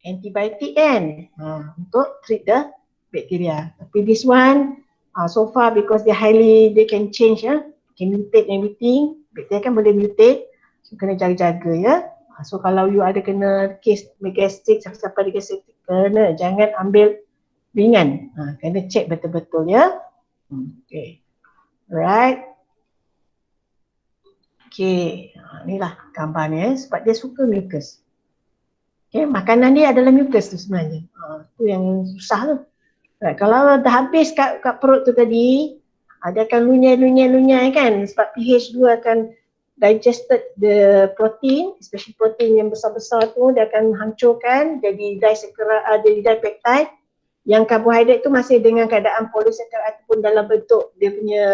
Antibiotik kan? Untuk treat the bacteria. Tapi this one, so far because they can change can mutate everything. Bacteria kan boleh mutate, so kena jaga-jaga ya. So kalau you ada kena case gastrik, siapa ada gastrik, jangan ambil ringan. Kena check betul-betul ya. Okay. Alright. Okay, inilah gambarnya sebab dia suka mucus. Okay, makanan dia adalah mucus tu sebenarnya. Tu yang susah tu. Right. Kalau dah habis kat perut tu tadi, dia akan lunyai kan, sebab pH 2 akan digested the protein, especially protein yang besar-besar tu, dia akan hancurkan jadi dipeptide. Yang karbohidrat tu masih dengan keadaan polysaccharide ataupun dalam bentuk dia punya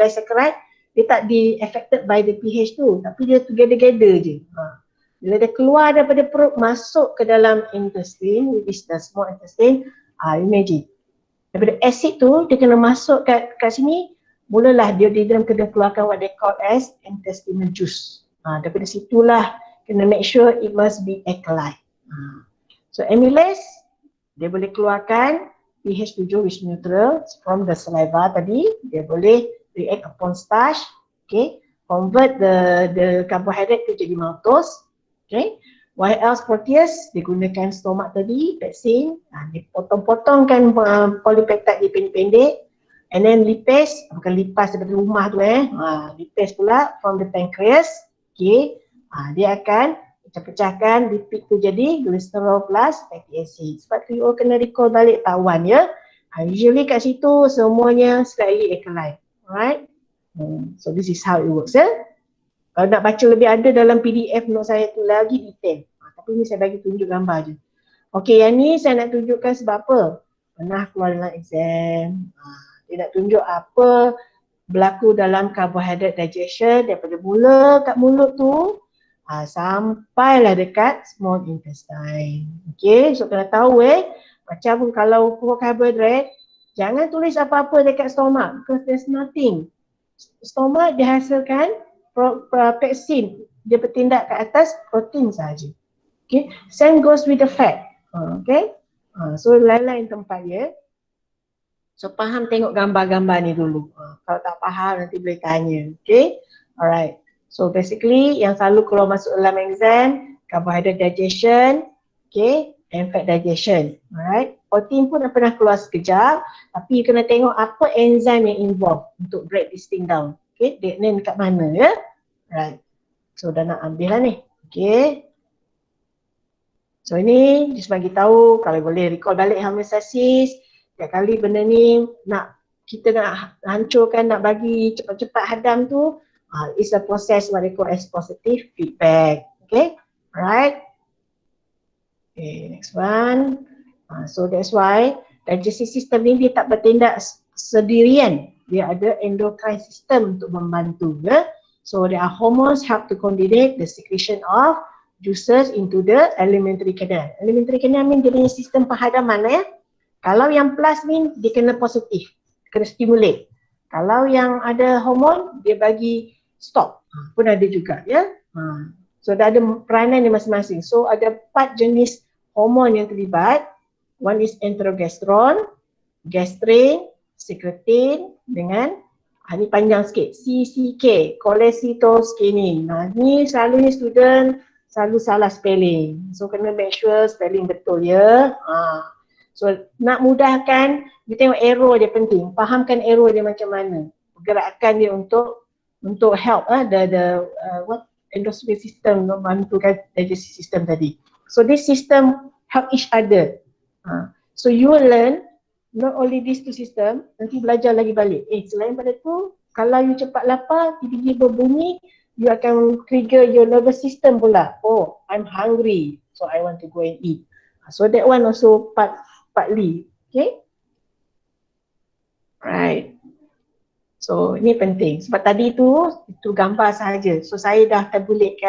disaccharide, dia tak affected by the pH tu, tapi dia together je. Bila dia keluar daripada perut masuk ke dalam intestine, which is the small intestine, imagine. Daripada acid tu, dia kena masuk kat sini, mulalah dia dalam kena keluarkan what they call as intestinal juice. Daripada situlah kena make sure it must be alkaline. So amylase, dia boleh keluarkan pH 7 which neutral from the saliva tadi, dia boleh react upon starch, okay, convert the carbohydrate tu jadi maltose, okay. What else? Protease, digunakan stomach tadi, pepsin, dipotong-potongkan polypeptide dia pendek-pendek, and then lipase, bukan lipas daripada rumah tu lipase pula from the pancreas, okay. Dia akan pecah-pecahkan lipid tu jadi glycerol plus fatty acid. Sebab tu you kena recall balik tawan ya, Usually kat situ semuanya slightly alkaline. Alright? So this is how it works. Kalau nak baca lebih ada dalam PDF note saya tu lagi detail. Tapi ni saya bagi tunjuk gambar je. Okey, yang ni saya nak tunjukkan sebab apa? Pernah keluar dalam exam. Dia nak tunjuk apa berlaku dalam carbohydrate digestion daripada mula kat mulut tu sampailah dekat small intestine. Okey, so kena tahu macam kalau carbohydrate, jangan tulis apa-apa dekat stomach because there's nothing. Stomach dihasilkan pepsin, dia bertindak ke atas protein sahaja. Okay, same goes with the fat. Okay, so lain-lain tempat dia. So faham tengok gambar-gambar ni dulu. Kalau tak faham nanti boleh tanya. Okay, alright. So basically yang selalu keluar masuk dalam exam, carbohydrate digestion, okay, and fat digestion. Alright. Protein pun dah pernah keluar sekejap, tapi you kena tengok apa enzim yang involved untuk break this thing down. Okay, dia ni dekat mana ya? Right. So dah nak ambil lah ni. Okay. So ini just bagi tahu kalau boleh recall balik homeostasis. Setiap kali benda ni kita nak hancurkan, nak bagi cepat-cepat hadam tu, it's a process what they call as positive feedback. Okay, alright. Okay, next one. So that's why digestive system ni dia tak bertindak sendirian. Dia ada endocrine system untuk membantu. So there are hormones help to coordinate the secretion of juices into the alimentary canal. Alimentary canal mean dia punya sistem penghadaman Kalau yang plus mean dia kena positif, kena stimulate. Kalau yang ada hormon dia bagi stop, pun ada juga So dah ada peranan dia masing-masing. So ada 4 jenis hormon yang terlibat. One is enterogestrone, gastrin, secretin dengan ni panjang sikit, CCK, cholecystokinin. Ni selalu ni student selalu salah spelling. So kena make sure spelling betul ya. So nak mudahkan, dia tengok error dia penting. Fahamkan error dia macam mana. Pergerakan dia untuk help endocrine system membantukan digestive system tadi. So this system help each other. So you will learn not only these two system, nanti belajar lagi balik. Selain pada tu, kalau you cepat lapar, tiba-tiba berbunyi, you akan trigger your nervous system pula. Oh, I'm hungry, so I want to go and eat. So that one also partly, okay? Right. So ini penting. Sebab tadi itu gambar sahaja. So saya dah tabulate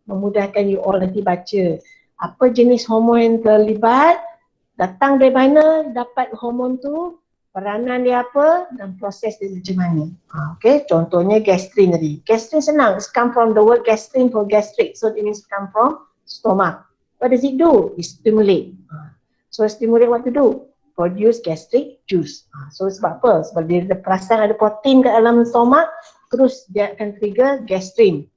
memudahkan you all nanti baca. Apa jenis hormon yang terlibat, datang dari mana, dapat hormon tu, peranan dia apa dan proses dia macam mana. Okay, contohnya gastrin tadi. Gastrin senang, it's come from the word gastrin for gastric. So it means come from stomach. What does it do? It stimulate. So stimulate what to do? Produce gastric juice. So sebab apa? Sebab dia ada perasan ada protein kat dalam stomach, terus dia akan trigger gastrin.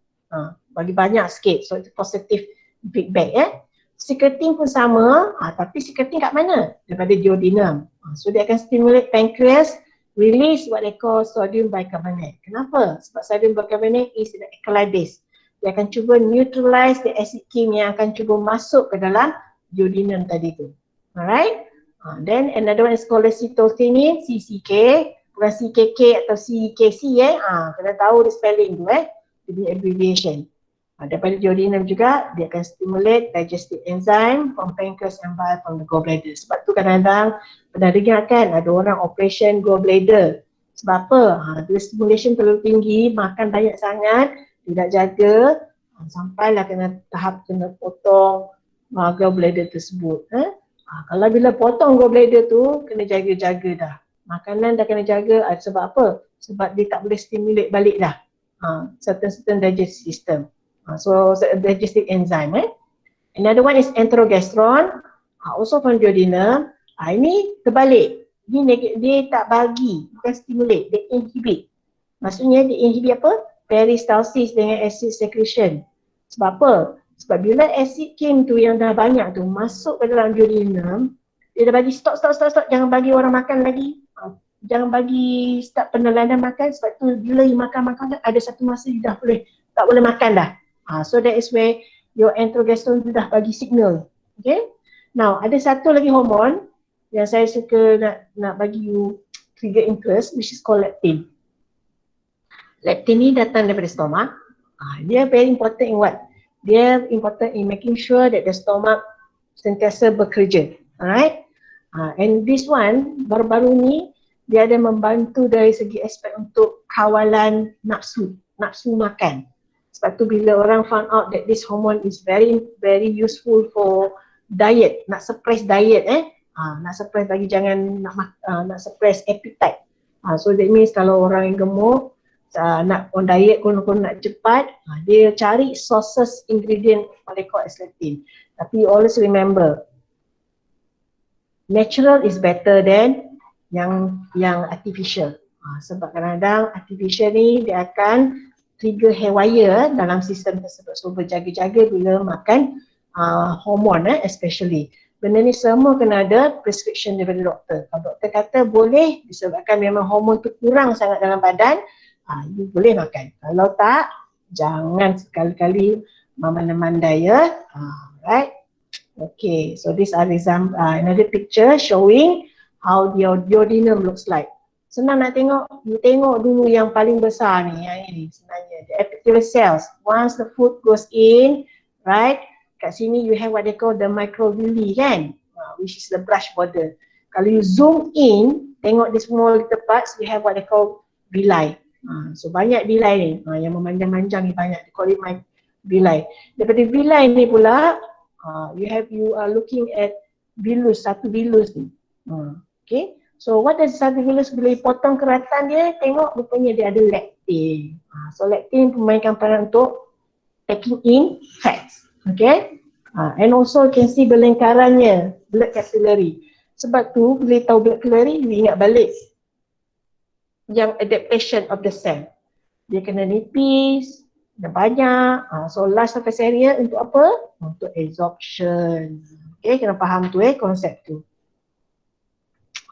Bagi banyak sikit. So it's positive feedback Secretin pun sama, tapi secretin kat mana? Daripada duodenum. So dia akan stimulate pancreas, release what they call sodium bicarbonate. Kenapa? Sebab sodium bicarbonate is an alkali base. Dia akan cuba neutralize the acid king yang akan cuba masuk ke dalam duodenum tadi tu. Alright? Then another one is cholecystokinin, CCK, bukan CKK atau CKC kena tahu the spelling tu dia punya abbreviation. Daripada duodenum juga, dia akan stimulate digestive enzyme from pancreas and bile from the gallbladder. Sebab tu kadang-kadang pernah dengar kan ada orang operation gallbladder. Sebab apa? Dia stimulation terlalu tinggi, makan banyak sangat, tidak jaga, sampailah kena tahap kena potong gallbladder tersebut. Kalau bila potong gallbladder tu, kena jaga-jaga dah. Makanan dah kena jaga, sebab apa? Sebab dia tak boleh stimulate balik dah certain digestive system. So digestive enzyme. Another one is enterogestrone, also from duodenum. Ini terbalik. Dia tak bagi, bukan stimulate, dia inhibit. Maksudnya dia inhibit apa? Peristalsis dengan acid secretion. Sebab apa? Sebab bila acid king tu yang dah banyak tu masuk ke dalam duodenum, dia dah bagi stop, jangan bagi orang makan lagi. Jangan bagi start penelanan makan, sebab tu bila you makan ada satu masa you dah tak boleh makan dah. So that is where your enterogestrone dah bagi signal. Okay. Now ada satu lagi hormon yang saya suka nak bagi you trigger interest, which is called leptin. Leptin ni datang daripada stomach. Dia very important in what? Dia important in making sure that the stomach sentiasa bekerja. Alright? And this one, baru-baru ni, dia ada membantu dari segi aspek untuk kawalan nafsu makan. Sebab tu bila orang found out that this hormone is very useful for diet, nak suppress diet nak suppress bagi jangan nak suppress appetite. So that means kalau orang yang gemuk nak on diet konon nak cepat, dia cari sources ingredient what they call as leptin. Tapi always remember, natural is better than yang artificial. Sebab kadang-kadang artificial ni dia akan trigger haywire dalam sistem tersebut. So berjaga-jaga bila makan hormon especially. Benda ni semua kena ada prescription daripada doktor. Kalau doktor kata boleh disebabkan memang hormon tu kurang sangat dalam badan, you boleh makan. Kalau tak, jangan sekali-kali memandai-mandai ya. Right? Okay, so these are another picture showing how the duodenum looks like. Senang nak tengok, you tengok dulu yang paling besar ni, yang ini sebenarnya, the epithelial cells. Once the food goes in, right, kat sini you have what they call the microvilli kan, which is the brush border. Kalau you zoom in, tengok the small little parts, you have what they call villi. So banyak villi ni, yang memanjang-manjang ni banyak, they call it villi. Daripada villi ni pula, you are looking at villus, satu villus ni. Okay, so what is satu villus? Bila potong keratan dia, tengok rupanya dia ada leptin. So leptin memainkan peran untuk taking in fats. Okay, and also you can see berlingkarannya, blood capillary. Sebab tu bila tahu blood capillary, you ingat balik yang adaptation of the cell. Dia kena nipis, dah banyak. So last surface area untuk apa? Untuk absorption. Okay, kena faham tu konsep tu.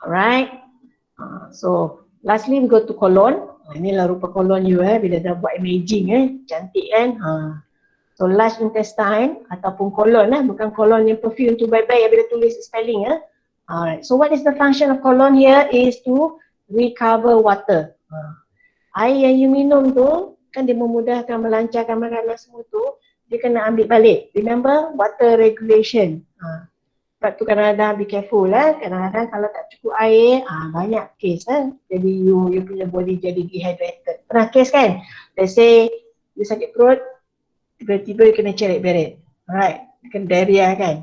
Alright. So lastly we go to colon. Inilah rupa colon you bila dah buat imaging cantik kan. So large intestine ataupun colon bukan colon yang perfume tu bye-bye bila tulis spelling Alright. So what is the function of colon here is to recover water. Air yang you minum tu kan dia memudahkan melancarkan makanan semua tu, dia kena ambil balik. Remember water regulation. Sebab tu kadang-kadang be careful kadang-kadang kalau tak cukup air, banyak case jadi you punya body jadi dehydrated. Pernah case kan? Let's say you sakit perut, tiba-tiba you kena cerit-berit. Alright, kena diarrhea kan?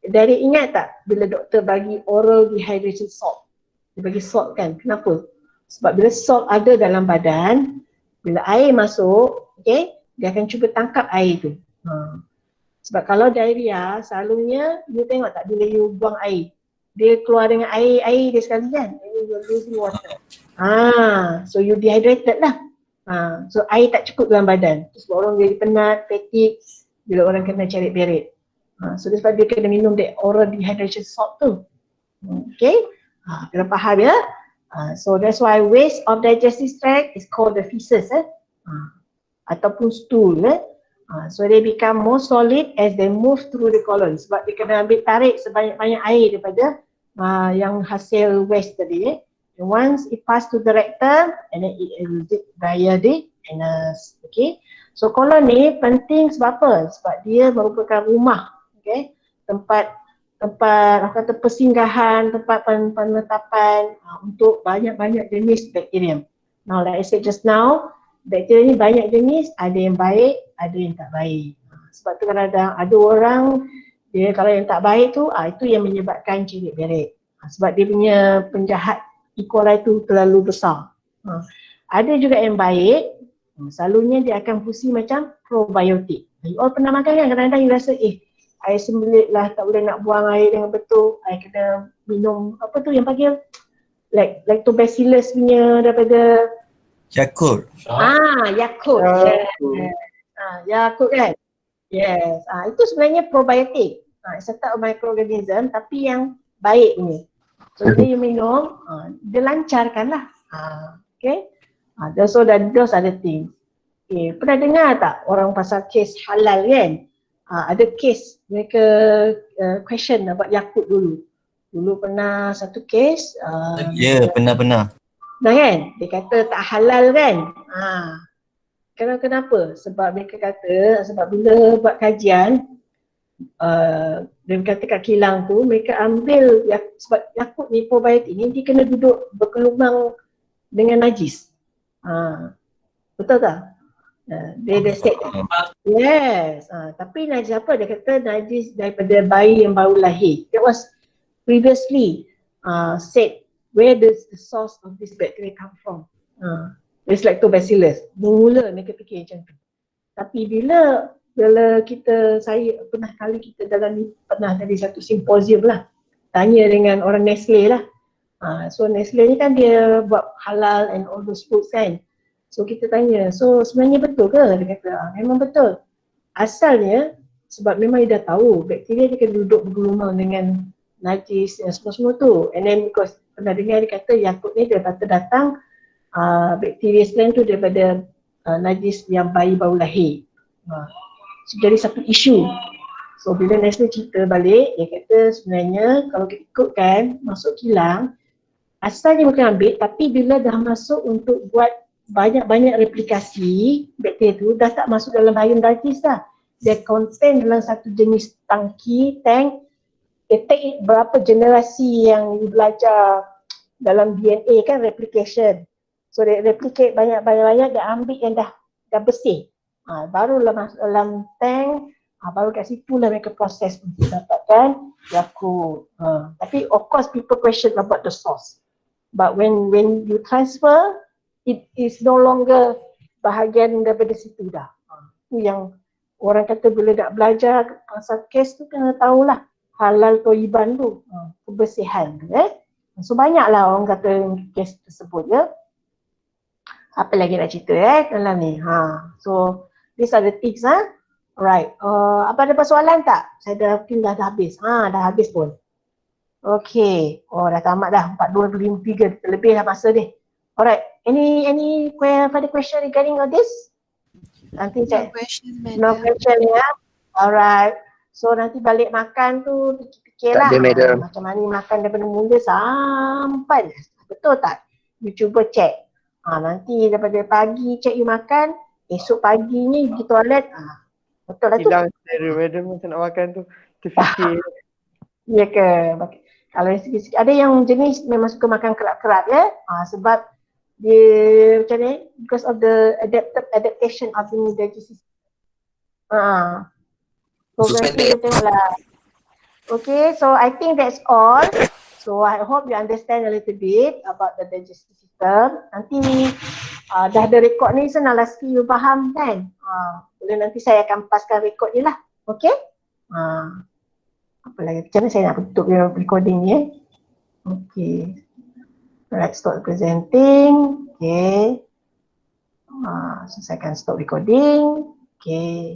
Diarrhea ingat tak bila doktor bagi oral dehydrated salt? Dia bagi salt kan? Kenapa? Sebab bila salt ada dalam badan, bila air masuk, okay, dia akan cuba tangkap air tu. Sebab kalau diarrhea, selalunya you tengok tak bila you buang air, dia keluar dengan air dia sekali kan, you're losing water. So you dehydrated lah. So air tak cukup dalam badan. Sebab orang jadi penat, fatigue, bila orang kena cerit-berit. So sebab dia kena minum that oral dehydration salt tu. Okay, kena faham ya. So that's why waste of digestive tract is called the feces ataupun stool so they become more solid as they move through the colon. Sebab dia kena ambil tarik sebanyak-banyak air daripada yang hasil waste tadi and once it pass to the rectum and then it exit via the anus. Okay, so colon ni penting sebab apa? Sebab dia merupakan rumah, okay, tempat kata persinggahan, tempat penetapan untuk banyak-banyak jenis bakteria. Now like I said just now, bakteria ni banyak jenis, ada yang baik, ada yang tak baik. Sebab tu kadang-kadang ada orang, dia kalau yang tak baik tu, itu yang menyebabkan cerit-berit. Sebab dia punya penjahat E. coli tu terlalu besar. Ada juga yang baik, selalunya dia akan fungsi macam probiotik. You all pernah makan kan? Kadang-kadang you rasa, air sembelit lah, tak boleh nak buang air dengan betul. I kena minum, apa tu yang panggil? Lactobacillus punya daripada Yakult. Yakult. Yakult kan? Yes. Itu sebenarnya probiotik. It's a type of microorganism tapi yang baik punya. So bila you minum, dia lancarkan lah. Okay. Those are the things. Okay. Pernah dengar tak orang pasal kes halal kan? Ada kes mereka question about Yakult dulu. Dulu pernah satu kes. Ya, pernah. Dah kan? Dia kata tak halal kan? Kenapa? Sebab mereka kata, sebab bila buat kajian, dia kata kat kilang tu, mereka ambil, sebab Yakult ni, probiotik ni, dia kena duduk berkelumang dengan najis. Betul tak? Dia state. Yes. Tapi najis apa? Dia kata najis daripada bayi yang baru lahir. That was previously said, where does the source of this bacteria come from? It's lactobacillus. Mula mereka fikir macam tu. Tapi bila saya pernah kali kita pernah dari satu simposium lah, tanya dengan orang Nestle lah. So Nestle ni kan dia buat halal and all those foods kan. So kita tanya, so sebenarnya betul ke? Dia kata, memang betul. Asalnya sebab memang dia dah tahu bakteria dia kena duduk bergelumang dengan najis dan semua-semua tu. And then because pernah dengar dia kata Yakult ni dia kata datang bakteria selain tu daripada najis yang bayi baru lahir. So, jadi satu isu. So bila Nestle cerita balik, dia kata sebenarnya kalau kita ikutkan masuk kilang, asalnya bukan ambil, tapi bila dah masuk untuk buat banyak-banyak replikasi, bakteria tu dah tak masuk dalam bayam najis dah. Dia contain dalam satu jenis tank. Dia take berapa generasi yang belajar dalam DNA kan, replication. So dia replicate banyak-banyak, dia ambil yang dah bersih. Barulah masuk dalam tank, baru kat situ lah mereka proses untuk dapatkan Yakult. Tapi of course people question about the source. But when you transfer, it is no longer bahagian daripada situ dah. Itu yang orang kata bila nak belajar pasal kes tu kena tahulah halal toiban tu, kebersihan tu. So banyaklah orang kata kes tersebut ya. Apa lagi nak cerita dalam ni? So these are the tips Alright. Apa ada persoalan tak? Saya dah habis. Dah habis pun. Okay. Dah tamat dah. 4:23 lebih dah masa ni. Alright. Any further question regarding all this? Nanti cek. No question ya. Alright. So nanti balik makan tu fikir-fikirlah. Macam mana makan daripada mula sampai. Betul tak? You cuba cek. Nanti daripada pagi cek you makan, esok pagi ni pergi toilet, betul lah tu. Hilang selera madam macam nak makan tu, terfikir. Ya ke? Kalau yang sikit-sikit, ada yang jenis memang suka makan kerat-kerat ya, sebab dia macam ni, because of the adaptation of the digestive system. So nanti kita tengoklah. Okay, so I think that's all. So I hope you understand a little bit about the digestive system. Nanti dah ada rekod ni, senanglah sikit you faham kan. Boleh nanti saya akan paskan rekod ni lah. Okay? Apa lagi? Macam mana saya nak tutup recording ni Okay. Alright, stop presenting. Okay. So saya akan stop recording. Okay.